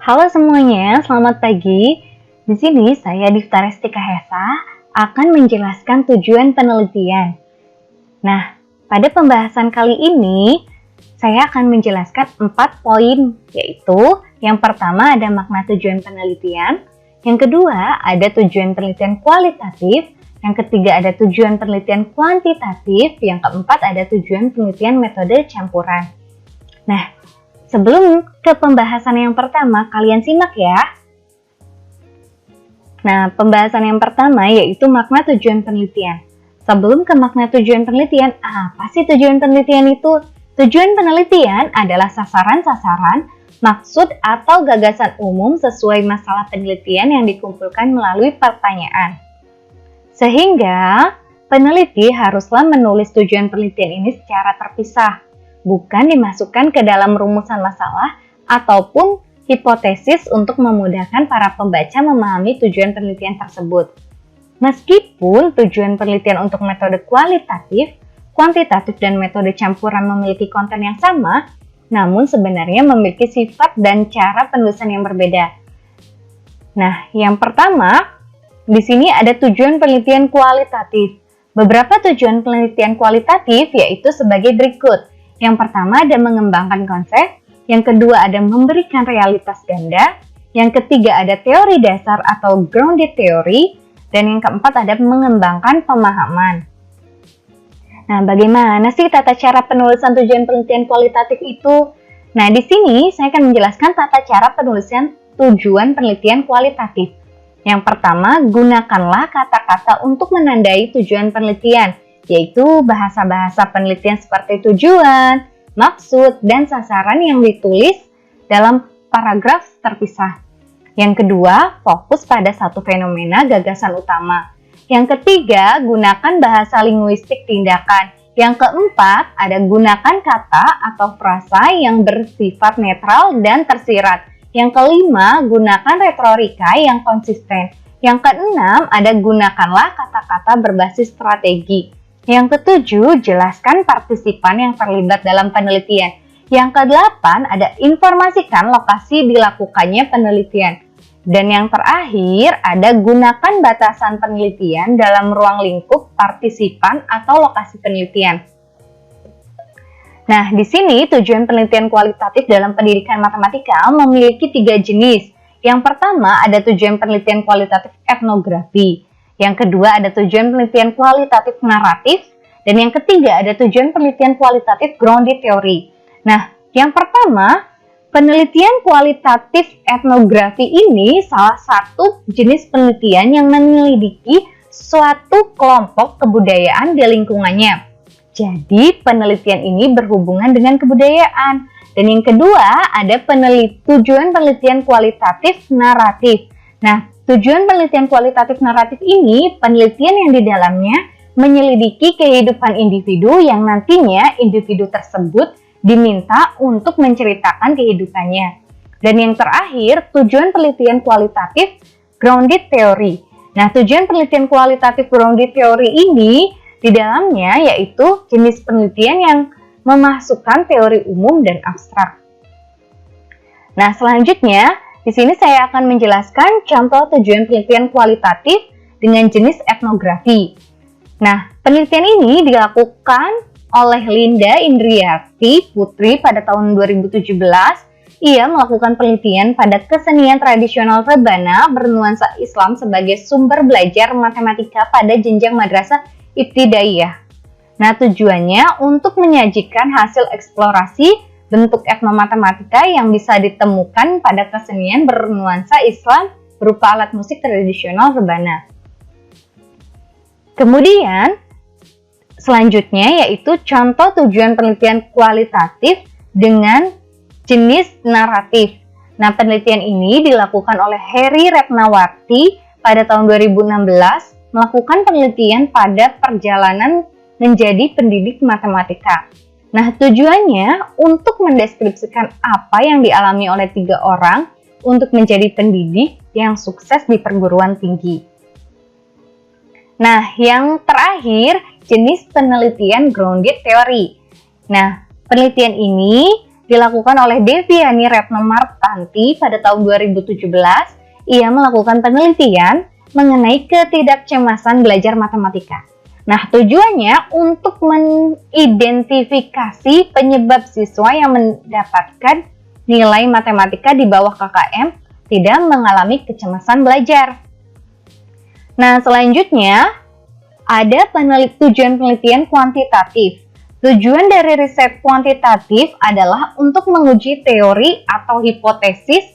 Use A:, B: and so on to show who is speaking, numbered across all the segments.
A: Halo semuanya, selamat pagi. Di sini saya Difta Restika Hesa akan menjelaskan tujuan penelitian. Nah, pada pembahasan kali ini saya akan menjelaskan 4 poin, yaitu yang pertama ada makna tujuan penelitian, yang kedua ada tujuan penelitian kualitatif, yang ketiga ada tujuan penelitian kuantitatif, yang keempat ada tujuan penelitian metode campuran. Nah, sebelum ke pembahasan yang pertama, kalian simak ya. Nah, pembahasan yang pertama yaitu makna tujuan penelitian. Sebelum ke makna tujuan penelitian, apa sih tujuan penelitian itu? Tujuan penelitian adalah sasaran-sasaran, maksud atau gagasan umum sesuai masalah penelitian yang dikumpulkan melalui pertanyaan. Sehingga, peneliti haruslah menulis tujuan penelitian ini secara terpisah, bukan dimasukkan ke dalam rumusan masalah ataupun hipotesis untuk memudahkan para pembaca memahami tujuan penelitian tersebut. Meskipun tujuan penelitian untuk metode kualitatif, kuantitatif, dan metode campuran memiliki konten yang sama, namun sebenarnya memiliki sifat dan cara penulisan yang berbeda. Nah, yang pertama, di sini ada tujuan penelitian kualitatif. Beberapa tujuan penelitian kualitatif yaitu sebagai berikut. Yang pertama ada mengembangkan konsep, yang kedua ada memberikan realitas ganda, yang ketiga ada teori dasar atau grounded theory, dan yang keempat ada mengembangkan pemahaman. Nah, bagaimana sih tata cara penulisan tujuan penelitian kualitatif itu? Nah, di sini saya akan menjelaskan tata cara penulisan tujuan penelitian kualitatif. Yang pertama, gunakanlah kata-kata untuk menandai tujuan penelitian, yaitu bahasa-bahasa penelitian seperti tujuan, maksud, dan sasaran yang ditulis dalam paragraf terpisah. Yang kedua, fokus pada satu fenomena gagasan utama. Yang ketiga, gunakan bahasa linguistik tindakan. Yang keempat, ada gunakan kata atau frasa yang bersifat netral dan tersirat. Yang kelima, gunakan retorika yang konsisten. Yang keenam, ada gunakanlah kata-kata berbasis strategi. Yang ketujuh, jelaskan partisipan yang terlibat dalam penelitian. Yang kedelapan, ada informasikan lokasi dilakukannya penelitian. Dan yang terakhir, ada gunakan batasan penelitian dalam ruang lingkup partisipan atau lokasi penelitian. Nah, di sini tujuan penelitian kualitatif dalam pendidikan matematika memiliki 3 jenis. Yang pertama, ada tujuan penelitian kualitatif etnografi. Yang kedua ada tujuan penelitian kualitatif naratif, dan yang ketiga ada tujuan penelitian kualitatif grounded theory. Nah, yang pertama, penelitian kualitatif etnografi ini salah satu jenis penelitian yang menyelidiki suatu kelompok kebudayaan di lingkungannya. Jadi, penelitian ini berhubungan dengan kebudayaan. Dan yang kedua ada tujuan penelitian kualitatif naratif. Nah, tujuan penelitian kualitatif naratif ini penelitian yang di dalamnya menyelidiki kehidupan individu yang nantinya individu tersebut diminta untuk menceritakan kehidupannya. Dan yang terakhir, tujuan penelitian kualitatif grounded theory. Nah, tujuan penelitian kualitatif grounded theory ini di dalamnya yaitu jenis penelitian yang memasukkan teori umum dan abstrak. Nah, selanjutnya di sini saya akan menjelaskan contoh tujuan penelitian kualitatif dengan jenis etnografi. Nah, penelitian ini dilakukan oleh Linda Indriati Putri pada tahun 2017. Ia melakukan penelitian pada kesenian tradisional rebana bernuansa Islam sebagai sumber belajar matematika pada jenjang madrasah ibtidaiyah. Nah, tujuannya untuk menyajikan hasil eksplorasi bentuk etnomatematika yang bisa ditemukan pada kesenian bernuansa Islam berupa alat musik tradisional rebana. Kemudian, selanjutnya yaitu contoh tujuan penelitian kualitatif dengan jenis naratif. Nah, penelitian ini dilakukan oleh Heri Retnawati pada tahun 2016, melakukan penelitian pada perjalanan menjadi pendidik matematika. Nah, tujuannya untuk mendeskripsikan apa yang dialami oleh 3 orang untuk menjadi pendidik yang sukses di perguruan tinggi. Nah, yang terakhir, jenis penelitian grounded theory. Nah, penelitian ini dilakukan oleh Deviani Retno Martanti pada tahun 2017. Ia melakukan penelitian mengenai ketidakcemasan belajar matematika. Nah, tujuannya untuk mengidentifikasi penyebab siswa yang mendapatkan nilai matematika di bawah KKM tidak mengalami kecemasan belajar. Nah, selanjutnya ada tujuan penelitian kuantitatif. Tujuan dari riset kuantitatif adalah untuk menguji teori atau hipotesis,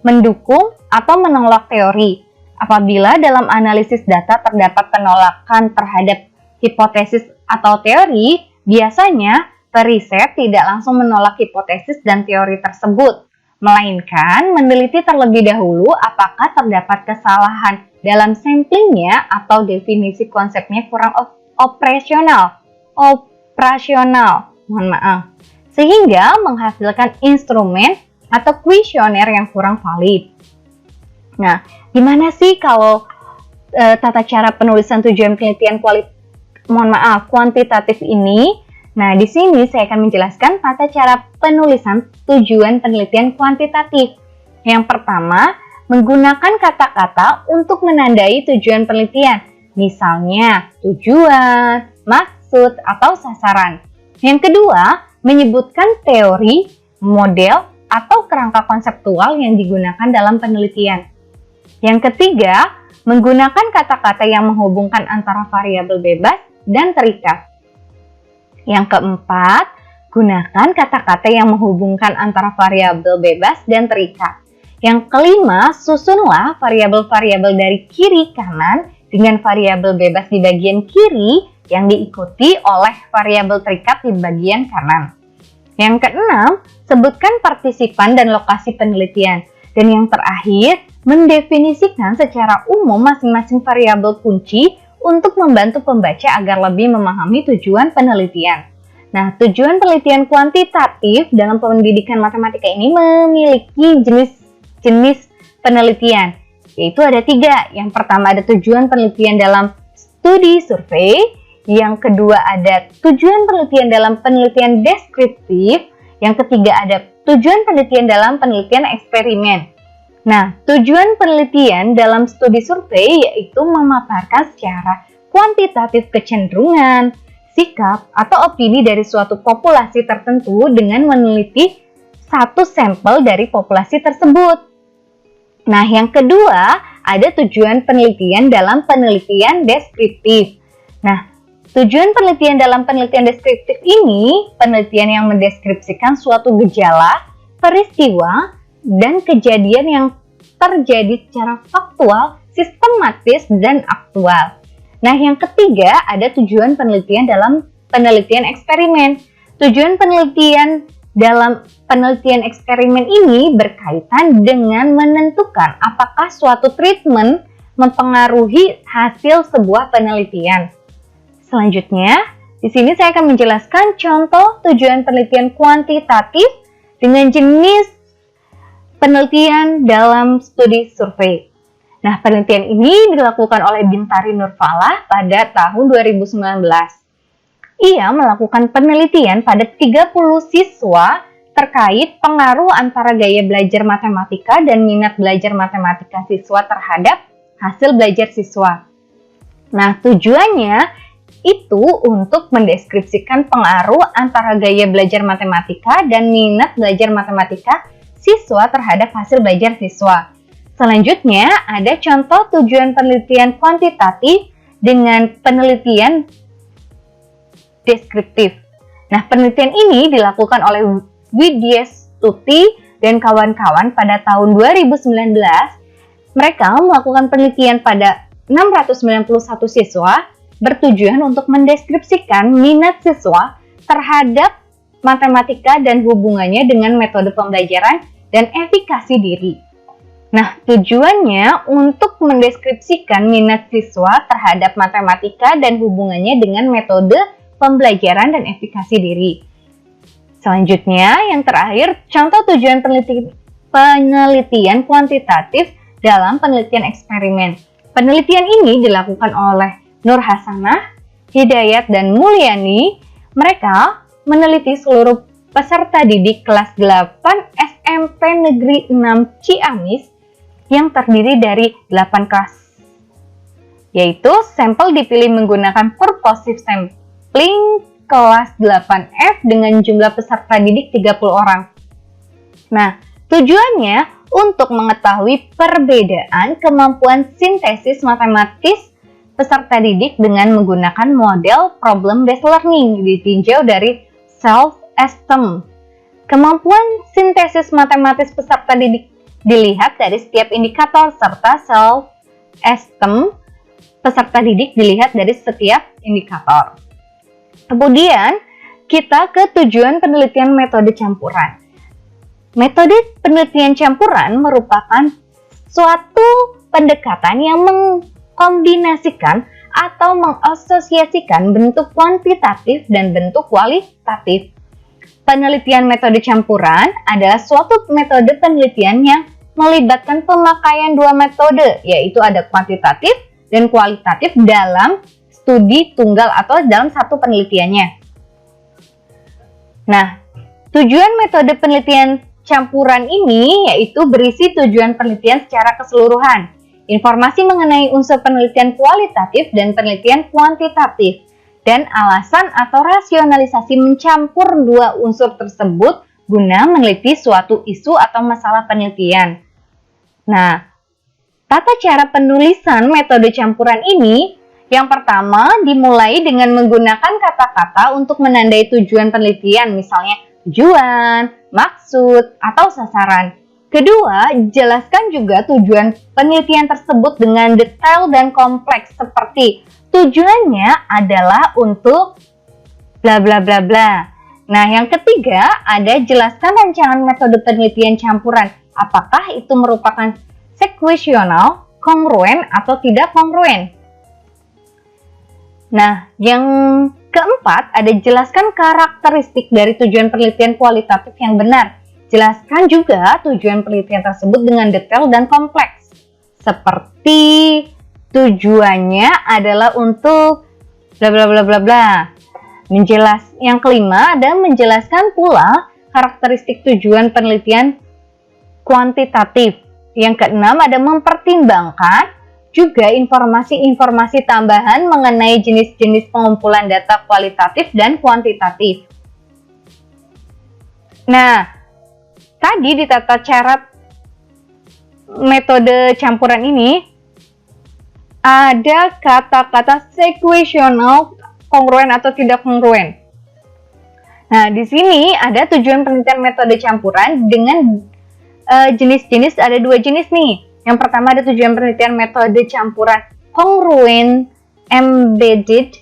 A: mendukung atau menolak teori. Apabila dalam analisis data terdapat penolakan terhadap hipotesis atau teori, biasanya periset tidak langsung menolak hipotesis dan teori tersebut, melainkan meneliti terlebih dahulu apakah terdapat kesalahan dalam samplingnya atau definisi konsepnya kurang operasional, sehingga menghasilkan instrumen atau kuesioner yang kurang valid. Nah, gimana sih kalau tata cara penulisan tujuan penelitian kuantitatif ini? Nah, di sini saya akan menjelaskan tata cara penulisan tujuan penelitian kuantitatif. Yang pertama, menggunakan kata-kata untuk menandai tujuan penelitian, misalnya tujuan, maksud, atau sasaran. Yang kedua, menyebutkan teori, model, atau kerangka konseptual yang digunakan dalam penelitian. Yang ketiga, menggunakan kata-kata yang menghubungkan antara variabel bebas dan terikat. Yang keempat, gunakan kata-kata yang menghubungkan antara variabel bebas dan terikat. Yang kelima, susunlah variabel-variabel dari kiri kanan dengan variabel bebas di bagian kiri yang diikuti oleh variabel terikat di bagian kanan. Yang keenam, sebutkan partisipan dan lokasi penelitian. Dan yang terakhir, mendefinisikan secara umum masing-masing variabel kunci untuk membantu pembaca agar lebih memahami tujuan penelitian. Nah, tujuan penelitian kuantitatif dalam pendidikan matematika ini memiliki jenis penelitian, yaitu ada 3. Yang pertama ada tujuan penelitian dalam studi survei, yang kedua ada tujuan penelitian dalam penelitian deskriptif, yang ketiga ada tujuan penelitian dalam penelitian eksperimen. Nah, tujuan penelitian dalam studi survei yaitu memaparkan secara kuantitatif kecenderungan, sikap, atau opini dari suatu populasi tertentu dengan meneliti satu sampel dari populasi tersebut. Nah, yang kedua, ada tujuan penelitian dalam penelitian deskriptif. Nah, tujuan penelitian dalam penelitian deskriptif ini, penelitian yang mendeskripsikan suatu gejala, peristiwa, dan kejadian yang terjadi secara faktual, sistematis, dan aktual. Nah, yang ketiga, ada tujuan penelitian dalam penelitian eksperimen. Tujuan penelitian dalam penelitian eksperimen ini berkaitan dengan menentukan apakah suatu treatment mempengaruhi hasil sebuah penelitian. Selanjutnya, di sini saya akan menjelaskan contoh tujuan penelitian kuantitatif dengan jenis penelitian dalam studi survei. Nah, penelitian ini dilakukan oleh Bintari Nurfalah pada tahun 2019. Ia melakukan penelitian pada 30 siswa terkait pengaruh antara gaya belajar matematika dan minat belajar matematika siswa terhadap hasil belajar siswa. Nah, tujuannya itu untuk mendeskripsikan pengaruh antara gaya belajar matematika dan minat belajar matematika siswa terhadap hasil belajar siswa. Selanjutnya, ada contoh tujuan penelitian kuantitatif dengan penelitian deskriptif. Nah, penelitian ini dilakukan oleh Widyestuti dan kawan-kawan pada tahun 2019. Mereka melakukan penelitian pada 691 siswa bertujuan untuk mendeskripsikan minat siswa terhadap matematika dan hubungannya dengan metode pembelajaran dan efikasi diri. Nah, tujuannya untuk mendeskripsikan minat siswa terhadap matematika dan hubungannya dengan metode pembelajaran dan efikasi diri. Selanjutnya, yang terakhir, contoh tujuan penelitian kuantitatif dalam penelitian eksperimen. Penelitian ini dilakukan oleh Nur Hasanah, Hidayat, dan Mulyani. Mereka meneliti seluruh peserta didik kelas 8 SMP Negeri 6 Ciamis yang terdiri dari 8 kelas. Yaitu sampel dipilih menggunakan purposive sampling kelas 8F dengan jumlah peserta didik 30 orang. Nah, tujuannya untuk mengetahui perbedaan kemampuan sintesis matematis peserta didik dengan menggunakan model problem-based learning ditinjau dari self-esteem. Kemampuan sintesis matematis peserta didik dilihat dari setiap indikator serta self-esteem peserta didik dilihat dari setiap indikator. Kemudian, kita ke tujuan penelitian metode campuran. Metode penelitian campuran merupakan suatu pendekatan yang mengkombinasikan atau mengasosiasikan bentuk kuantitatif dan bentuk kualitatif. Penelitian metode campuran adalah suatu metode penelitian yang melibatkan pemakaian dua metode, yaitu ada kuantitatif dan kualitatif dalam studi tunggal atau dalam satu penelitiannya. Nah, tujuan metode penelitian campuran ini yaitu berisi tujuan penelitian secara keseluruhan, informasi mengenai unsur penelitian kualitatif dan penelitian kuantitatif, dan alasan atau rasionalisasi mencampur dua unsur tersebut guna meneliti suatu isu atau masalah penelitian. Nah, tata cara penulisan metode campuran ini yang pertama dimulai dengan menggunakan kata-kata untuk menandai tujuan penelitian, misalnya tujuan, maksud, atau sasaran. Kedua, jelaskan juga tujuan penelitian tersebut dengan detail dan kompleks seperti tujuannya adalah untuk bla bla bla bla. Nah, yang ketiga ada jelaskan rancangan metode penelitian campuran. Apakah itu merupakan sekuensial, kongruen, atau tidak kongruen? Nah, yang keempat, ada jelaskan karakteristik dari tujuan penelitian kualitatif yang benar. Jelaskan juga tujuan penelitian tersebut dengan detail dan kompleks. Seperti tujuannya adalah untuk bla bla bla bla bla. Yang kelima, ada menjelaskan pula karakteristik tujuan penelitian kuantitatif. Yang keenam, ada mempertimbangkan juga informasi-informasi tambahan mengenai jenis-jenis pengumpulan data kualitatif dan kuantitatif. Nah, tadi di tata cara metode campuran ini ada kata-kata sekuensial, kongruen atau tidak kongruen. Nah, di sini ada tujuan penelitian metode campuran dengan jenis-jenis, ada dua jenis nih. Yang pertama ada tujuan penelitian metode campuran kongruen embedded.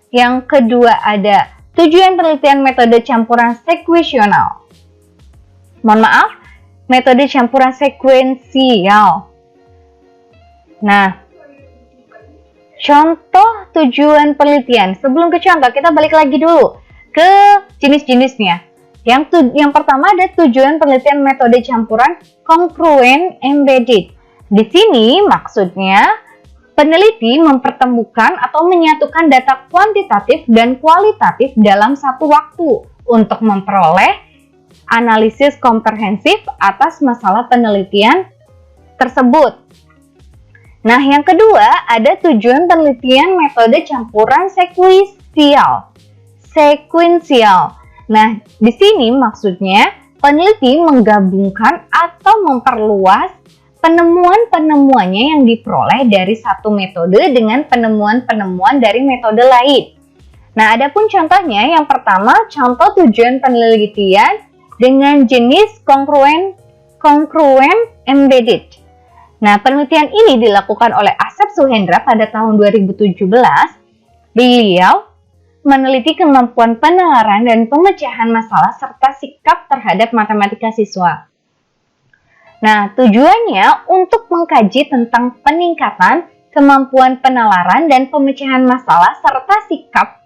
A: Yang kedua ada tujuan penelitian metode campuran sekuensial. Mohon maaf, metode campuran sekuensial. Nah, contoh tujuan penelitian. Sebelum ke contoh, kita balik lagi dulu ke jenis-jenisnya. Yang pertama ada tujuan penelitian metode campuran kongruen embedded. Di sini maksudnya peneliti mempertemukan atau menyatukan data kuantitatif dan kualitatif dalam satu waktu untuk memperoleh analisis komprehensif atas masalah penelitian tersebut. Nah, yang kedua ada tujuan penelitian metode campuran sekuensial. Nah, di sini maksudnya peneliti menggabungkan atau memperluas penemuan-penemuannya yang diperoleh dari satu metode dengan penemuan-penemuan dari metode lain. Nah, adapun contohnya, yang pertama contoh tujuan penelitian dengan jenis kongruen embedded. Nah, penelitian ini dilakukan oleh Asep Suhendra pada tahun 2017. Beliau meneliti kemampuan penalaran dan pemecahan masalah serta sikap terhadap matematika siswa. Nah, tujuannya untuk mengkaji tentang peningkatan kemampuan penalaran dan pemecahan masalah serta sikap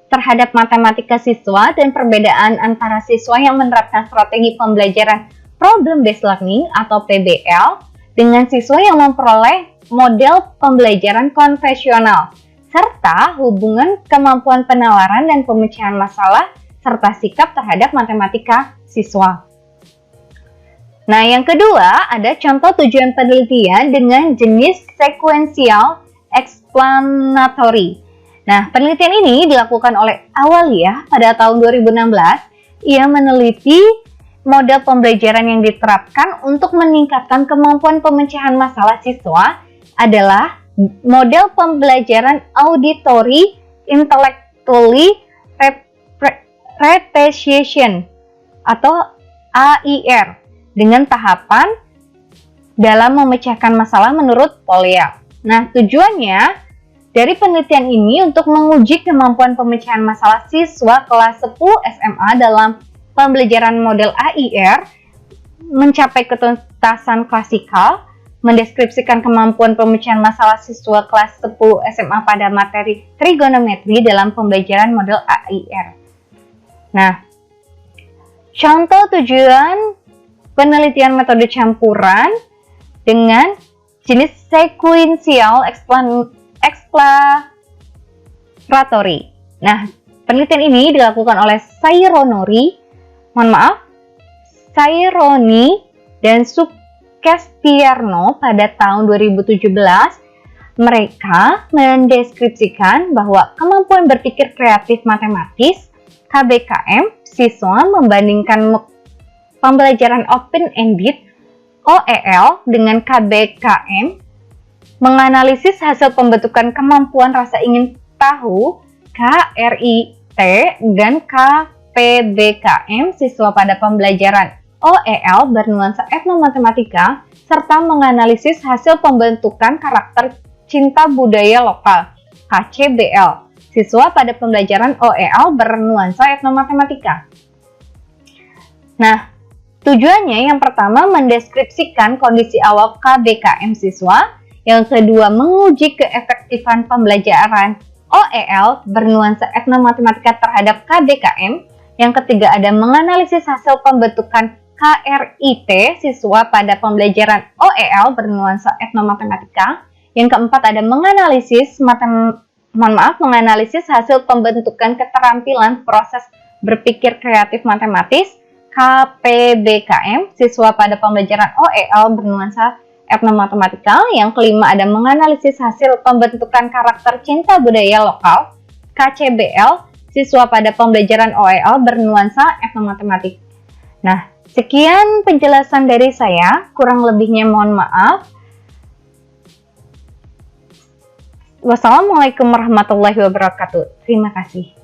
A: terhadap matematika siswa dan perbedaan antara siswa yang menerapkan strategi pembelajaran problem-based learning atau PBL dengan siswa yang memperoleh model pembelajaran konvensional, serta hubungan kemampuan penalaran dan pemecahan masalah serta sikap terhadap matematika siswa. Nah, yang kedua ada contoh tujuan penelitian dengan jenis sequential explanatory. Nah, penelitian ini dilakukan oleh Awaliyah pada tahun 2016. Ia meneliti model pembelajaran yang diterapkan untuk meningkatkan kemampuan pemecahan masalah siswa adalah model pembelajaran auditory intellectually repetition atau AIR dengan tahapan dalam memecahkan masalah menurut Polya. Nah, tujuannya dari penelitian ini untuk menguji kemampuan pemecahan masalah siswa kelas 10 SMA dalam pembelajaran model AIR, mencapai ketuntasan klasikal, mendeskripsikan kemampuan pemecahan masalah siswa kelas 10 SMA pada materi trigonometri dalam pembelajaran model AIR. Nah, contoh tujuan penelitian metode campuran dengan jenis sequential exploratory. Nah, penelitian ini dilakukan oleh Saironi dan Sukestiarno pada tahun 2017. Mereka mendeskripsikan bahwa kemampuan berpikir kreatif matematis KBKM siswa membandingkan pembelajaran open-ended OEL dengan KBKM, menganalisis hasil pembentukan kemampuan rasa ingin tahu KRIT dan KPBKM siswa pada pembelajaran OEL bernuansa etnomatematika, serta menganalisis hasil pembentukan karakter cinta budaya lokal KCBL siswa pada pembelajaran OEL bernuansa etnomatematika. Nah, tujuannya yang pertama mendeskripsikan kondisi awal KBKM siswa, yang kedua menguji keefektifan pembelajaran OEL bernuansa etnomatematika terhadap KBKM, yang ketiga ada menganalisis hasil pembentukan KRIT siswa pada pembelajaran OEL bernuansa etnomatematika, yang keempat ada menganalisis hasil pembentukan keterampilan proses berpikir kreatif matematis KPBKM siswa pada pembelajaran OEL bernuansa etnomatematika. Yang kelima ada menganalisis hasil pembentukan karakter cinta budaya lokal KCBL siswa pada pembelajaran OEL bernuansa etnomatematik. Nah, sekian penjelasan dari saya, kurang lebihnya mohon maaf. Wassalamualaikum warahmatullahi wabarakatuh. Terima kasih.